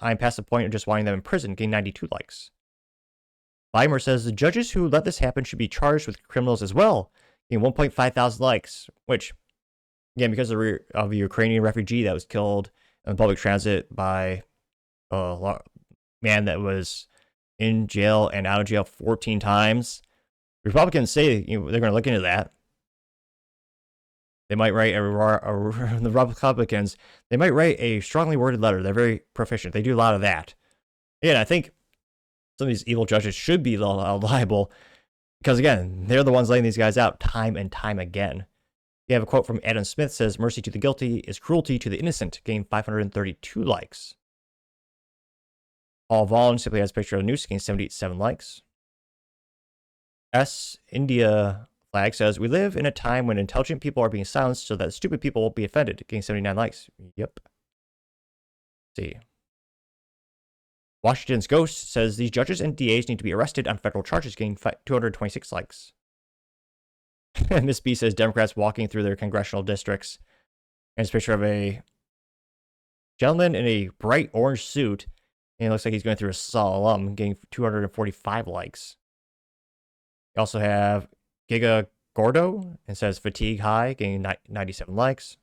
I'm past the point of just wanting them in prison, getting 92 likes. Weimer says, the judges who let this happen should be charged with criminals as well, getting 1.5 thousand likes, which, again, because of a Ukrainian refugee that was killed in public transit by a man that was in jail and out of jail 14 times. Republicans say they're going to look into that. They might write the Republicans, they might write a strongly worded letter. They're very proficient. They do a lot of that. Again, I think some of these evil judges should be liable because, again, they're the ones laying these guys out time and time again. You have a quote from Adam Smith says, mercy to the guilty is cruelty to the innocent, gained 532 likes. Paul Vaughn simply has a picture of the news, gained 77 likes. India Flag says, we live in a time when intelligent people are being silenced so that stupid people won't be offended, gained 79 likes. Yep. Let's see. Washington's Ghost says, these judges and DAs need to be arrested on federal charges, gained 226 likes. Miss B says, Democrats walking through their congressional districts. And it's a picture of a gentleman in a bright orange suit. And it looks like he's going through a slalom, getting 245 likes. You also have Giga Gordo. It says fatigue high, getting 97 likes.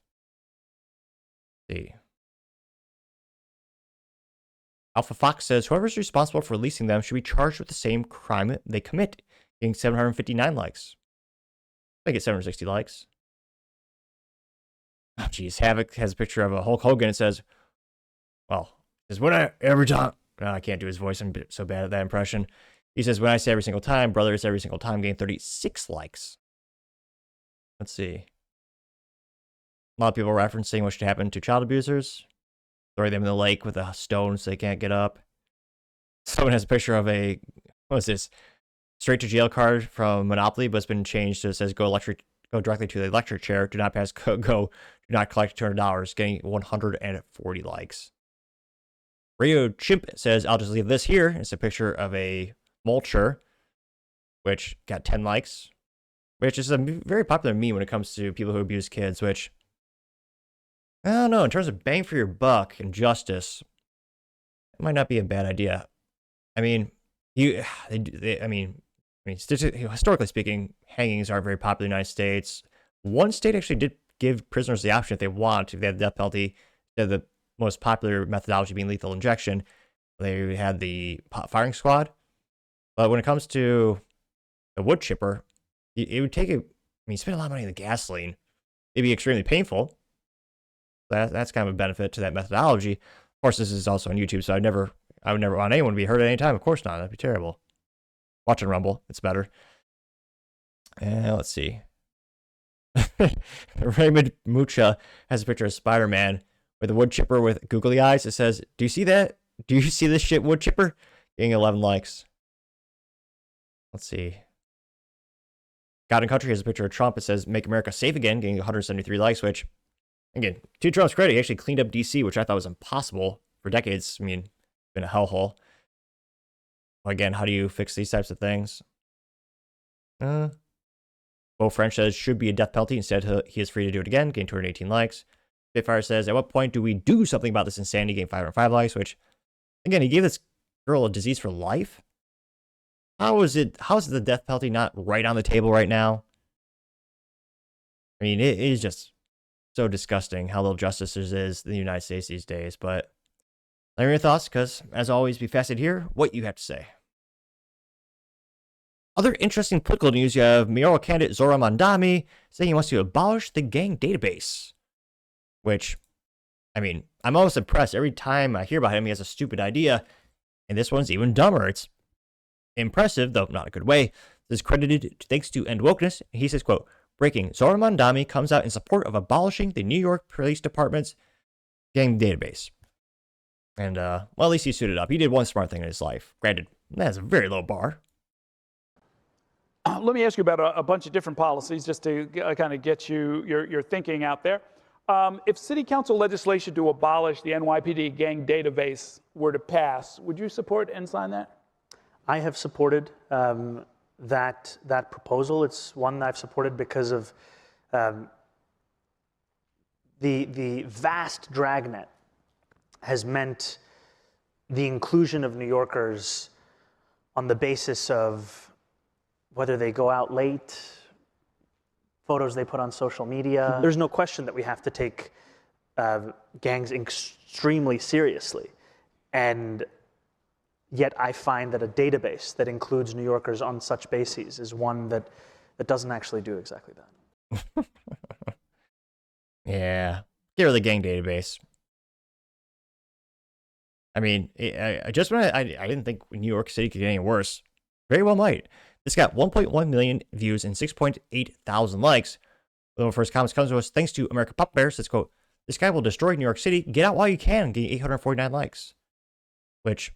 Let's see. Alpha Fox says, whoever's responsible for releasing them should be charged with the same crime they commit, getting 759 likes. I get 760 likes. Oh, geez. Havoc has a picture of a Hulk Hogan. It says, well, is when every time, no, I can't do his voice. I'm so bad at that impression. He says, when I say every single time, brothers, every single time, gain 36 likes. Let's see. A lot of people referencing what should happen to child abusers. Throw them in the lake with a stone so they can't get up. Someone has a picture of a, what is this? Straight to jail card from Monopoly, but it's been changed so it says go directly to the electric chair. Do not pass do not collect $200, getting 140 likes. Radio Chimp says, I'll just leave this here. It's a picture of a mulcher, which got 10 likes, which is a very popular meme when it comes to people who abuse kids, which, I don't know, in terms of bang for your buck and justice, it might not be a bad idea. I mean, historically speaking, hangings aren't very popular in the United States. One state actually did give prisoners the option if they want, if they had the death penalty, the most popular methodology being lethal injection. They had the firing squad. But when it comes to the wood chipper, it would take you spend a lot of money on the gasoline. It'd be extremely painful. That's kind of a benefit to that methodology. Of course, this is also on YouTube, so I would never want anyone to be hurt at any time. Of course not. That'd be terrible. Watch on Rumble. It's better. And let's see. Raymond Mucha has a picture of Spider-Man with a wood chipper with googly eyes. It says, do you see that? Do you see this shit wood chipper? Getting 11 likes. Let's see. God and Country has a picture of Trump. It says, make America safe again, getting 173 likes, which, again, to Trump's credit, he actually cleaned up D.C., which I thought was impossible for decades. I mean, it's been a hellhole. Again, how do you fix these types of things? Beau French says, should be a death penalty. Instead, he is free to do it again, getting 218 likes. Spitfire says, at what point do we do something about this insanity, getting 505 likes, which, again, he gave this girl a disease for life? How is the death penalty not right on the table right now? I mean, it is just so disgusting how little justice there is in the United States these days. But let me know your thoughts, because as always, be fascinated to hear what you have to say. Other interesting political news, you have mayoral candidate Zohran Mamdani saying he wants to abolish the gang database. Which, I mean, I'm almost impressed. Every time I hear about him, he has a stupid idea. And this one's even dumber. It's impressive, though not a good way. This is credited thanks to End Wokeness. He says, quote, breaking, Zohran Mamdani comes out in support of abolishing the New York Police Department's gang database. And, well, at least he suited up. He did one smart thing in his life. Granted, that's a very low bar. Let me ask you about a bunch of different policies just to kind of get your thinking out there. If city council legislation to abolish the NYPD gang database were to pass, would you support and sign that? I have supported that proposal. It's one that I've supported because of the vast dragnet has meant the inclusion of New Yorkers on the basis of whether they go out late, photos they put on social media. There's no question that we have to take gangs extremely seriously. And yet I find that a database that includes New Yorkers on such bases is one that doesn't actually do exactly that. Yeah. Get rid of the gang database. I mean, I didn't think New York City could get any worse. Very well might. This got 1.1 million views and 6.8 thousand likes. One of the first comments comes to us, thanks to America Pop Bear, says, quote, "This guy will destroy New York City. Get out while you can." Getting 849 likes. Which,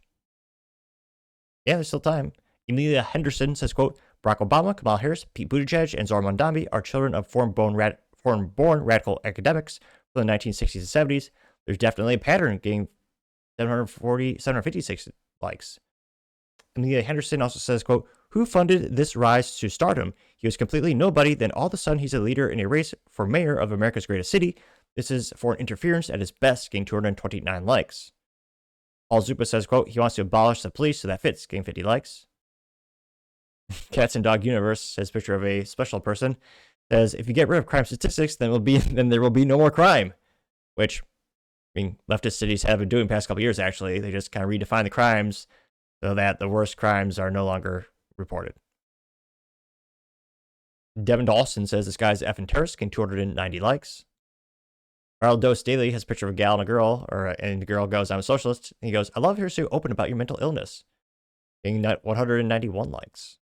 yeah, there's still time. Emilia Henderson says, quote, "Barack Obama, Kamala Harris, Pete Buttigieg, and Zohran Mamdani are children of foreign-born radical academics from the 1960s and 70s. There's definitely a pattern getting 756 likes." Emilia Henderson also says, quote, "Who funded this rise to stardom? He was completely nobody. Then all of a sudden he's a leader in a race for mayor of America's greatest city. This is foreign interference at its best, getting 229 likes. Paul Zupa says, quote, "He wants to abolish the police, so that fits," getting 50 likes. Cats and Dog Universe says, picture of a special person, says, "If you get rid of crime statistics, then there will be no more crime." Which, I mean, leftist cities have been doing the past couple of years, actually. They just kind of redefine the crimes so that the worst crimes are no longer reported. Devin Dawson says, "This guy's effing terrorist," getting 290 likes. Ronald Dose Daily has a picture of a gal and a girl, and the girl goes, "I'm a socialist." And he goes, "I love hearing you open about your mental illness," getting 191 likes.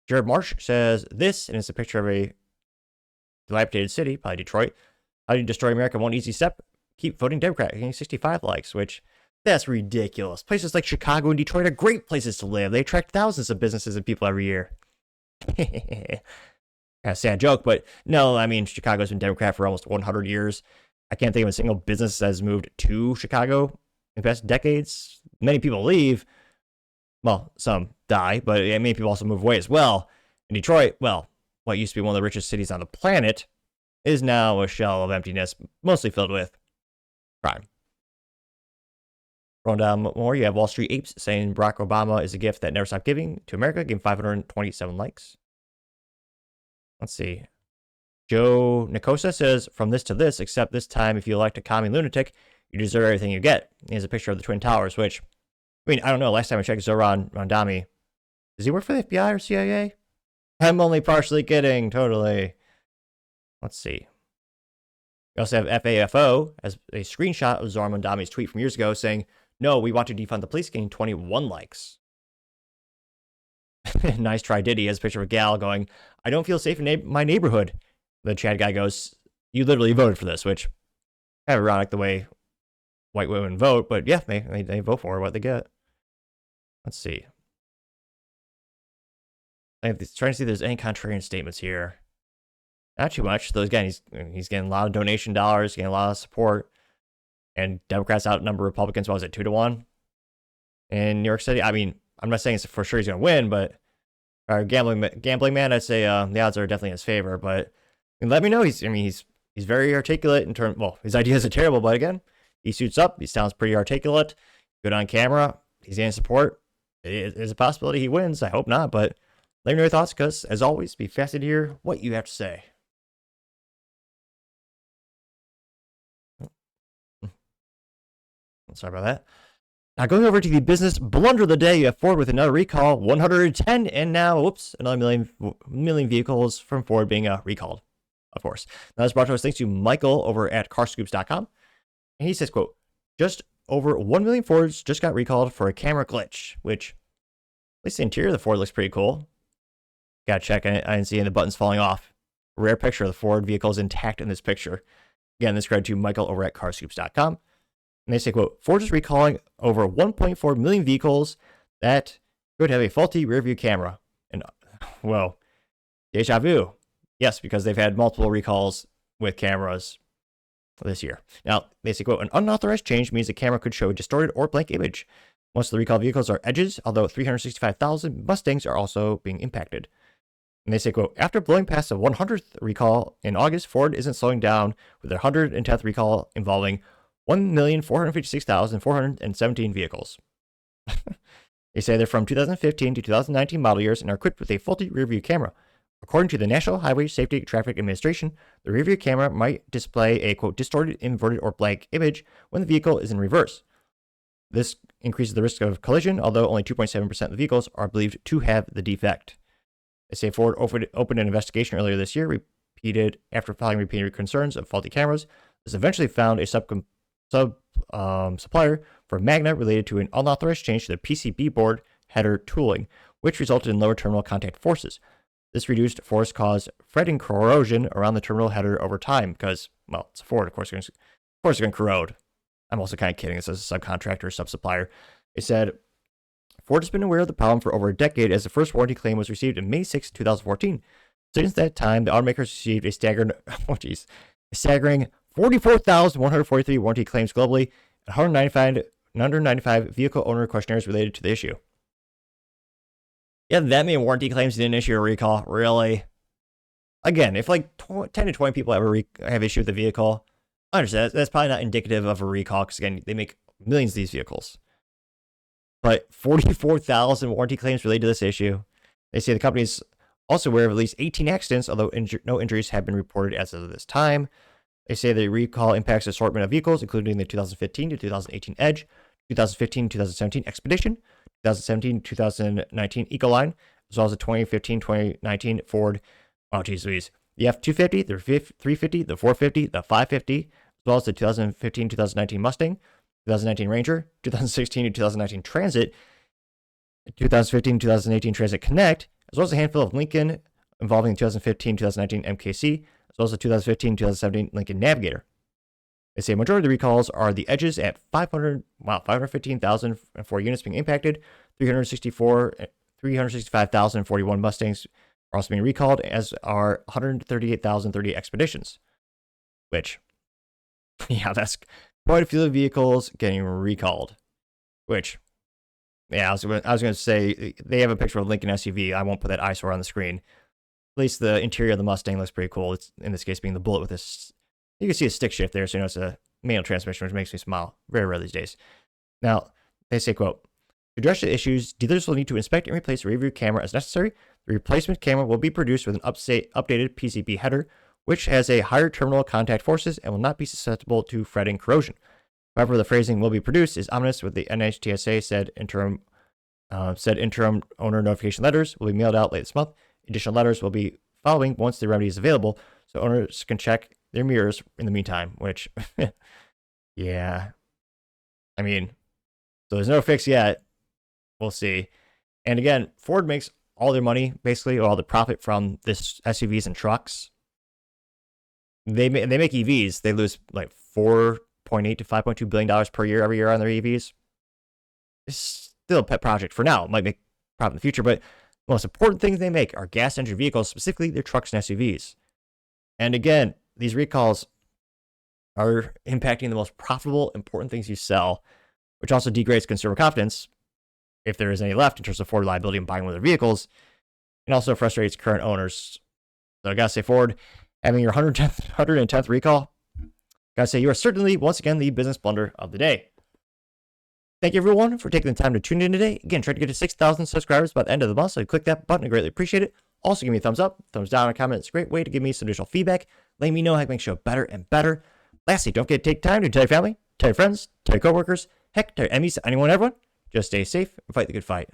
Jared Marsh says this, and it's a picture of a dilapidated city, probably Detroit. "How do you destroy America in one easy step? Keep voting Democrat," getting 65 likes, which, that's ridiculous. Places like Chicago and Detroit are great places to live. They attract thousands of businesses and people every year. Kind of sad joke, but no, I mean, Chicago's been Democrat for almost 100 years. I can't think of a single business that has moved to Chicago in the past decades. Many people leave. Well, some die, but many people also move away as well. In Detroit, well, what used to be one of the richest cities on the planet is now a shell of emptiness, mostly filled with crime. Going down more, you have Wall Street Apes saying Barack Obama is a gift that never stopped giving to America, getting 527 likes. Let's see. Joe Nicosa says, "From this to this, except this time, if you elect a commie lunatic, you deserve everything you get." He has a picture of the Twin Towers, which, I mean, I don't know. Last time I checked, Zohran Mamdani, does he work for the FBI or CIA? I'm only partially kidding, totally. Let's see. We also have FAFO as a screenshot of Zohran Mamdani's tweet from years ago saying, "No, we want to defund the police," getting 21 likes. Nice try, Diddy has a picture of a gal going, "I don't feel safe in my neighborhood." The Chad guy goes, "You literally voted for this," which kind of ironic the way white women vote, but yeah, they vote for what they get. Let's see. I'm trying to see if there's any contrarian statements here. Not too much. Those guys, he's getting a lot of donation dollars, getting a lot of support. And Democrats outnumber Republicans, what was it, 2-1 in New York City? I mean, I'm not saying it's for sure he's going to win, but gambling man, I'd say the odds are definitely in his favor. But I mean, let me know. He's very articulate in terms. Well, his ideas are terrible, but again, he suits up. He sounds pretty articulate, good on camera. He's getting support. There's a possibility he wins. I hope not, but let me know your thoughts, because as always, be fascinated to hear what you have to say. Sorry about that. Now, going over to the business blunder of the day, you have Ford with another recall, 110, and now, whoops, another million vehicles from Ford being recalled, of course. Now, this brought to us thanks to Michael over at carscoops.com. And he says, quote, "Just over 1 million Fords just got recalled for a camera glitch," which, at least the interior of the Ford looks pretty cool. Gotta check. I didn't see any of the buttons falling off. Rare picture of the Ford vehicle is intact in this picture. Again, this credit to Michael over at carscoops.com. And they say, quote, "Ford is recalling over 1.4 million vehicles that could have a faulty rearview camera." And, well, deja vu. Yes, because they've had multiple recalls with cameras this year. Now, they say, quote, "An unauthorized change means the camera could show a distorted or blank image. Most of the recalled vehicles are Edges, although 365,000 Mustangs are also being impacted." And they say, quote, "After blowing past the 100th recall in August, Ford isn't slowing down with their 110th recall involving 1,456,417 vehicles. They say they're from 2015 to 2019 model years and are equipped with a faulty rearview camera. According to the National Highway Safety Traffic Administration, the rearview camera might display a, quote, distorted, inverted, or blank image when the vehicle is in reverse. This increases the risk of collision, although only 2.7% of the vehicles are believed to have the defect. They say Ford opened an investigation earlier this year, after filing repeated concerns of faulty cameras. This eventually found a supplier for Magna related to an unauthorized change to the PCB board header tooling, which resulted in lower terminal contact forces. This reduced force caused fretting corrosion around the terminal header over time because, well, it's a Ford, of course it's going to corrode. I'm also kind of kidding. This is a subcontractor, sub-supplier. It said, Ford has been aware of the problem for over a decade as the first warranty claim was received in May 6, 2014. Since that time, the automakers received a staggering 44,143 warranty claims globally and 195 vehicle owner questionnaires related to the issue. Yeah, that many warranty claims didn't issue a recall, really? Again, if like 10 to 20 people have issue with the vehicle, I understand that's probably not indicative of a recall because, again, they make millions of these vehicles. But 44,000 warranty claims related to this issue. They say the company is also aware of at least 18 accidents, although no injuries have been reported as of this time. They say the recall impacts assortment of vehicles, including the 2015 to 2018 Edge, 2015 to 2017 Expedition, 2017 to 2019 Ecoline, as well as the 2015-2019 Ford. Oh, geez Louise. The F-250, the 350, the 450, the 550, as well as the 2015-2019 Mustang, 2019 Ranger, 2016 to 2019 Transit, 2015-2018 Transit Connect, as well as a handful of Lincoln involving 2015-2019 MKC, as well as the 2015-2017 Lincoln Navigator. They say a majority of the recalls are the Edges at 515,004 units being impacted, 365,041 Mustangs are also being recalled, as are 138,030 Expeditions. Which, yeah, that's quite a few vehicles getting recalled. Which, yeah, I was going to say, they have a picture of a Lincoln SUV. I won't put that eyesore on the screen. At least the interior of the Mustang looks pretty cool. It's, in this case, being the Bullet with this. You can see a stick shift there, so you know it's a manual transmission, which makes me smile. Very rare these days. Now, they say, quote, to address the issues, dealers will need to inspect and replace the rearview camera as necessary. The replacement camera will be produced with an updated PCB header, which has a higher terminal contact forces and will not be susceptible to fretting corrosion. However, the phrasing will be produced is ominous, with the NHTSA said interim owner notification letters will be mailed out late this month. Additional letters will be following once the remedy is available, so owners can check their mirrors in the meantime, which, yeah. I mean, so there's no fix yet. We'll see. And again, Ford makes all their money, basically, or all the profit from this SUVs and trucks. They make EVs. They lose like $4.8 to $5.2 billion per year every year on their EVs. It's still a pet project for now. It might make profit in the future, but the most important things they make are gas engine vehicles, specifically their trucks and SUVs. And again, these recalls are impacting the most profitable, important things you sell, which also degrades consumer confidence, if there is any left in terms of Ford reliability in buying one of their vehicles, and also frustrates current owners. So I gotta say, Ford, having your 110th recall, gotta say, you are certainly, once again, the business blunder of the day. Thank you, everyone, for taking the time to tune in today. Again, try to get to 6,000 subscribers by the end of the month, so click that button. I greatly appreciate it. Also, give me a thumbs up, thumbs down, and a comment. It's a great way to give me some additional feedback, letting me know how I can make the show better and better. Lastly, don't forget to take time to tell your family, tell your friends, tell your coworkers, heck, tell your enemies, anyone, everyone. Just stay safe and fight the good fight.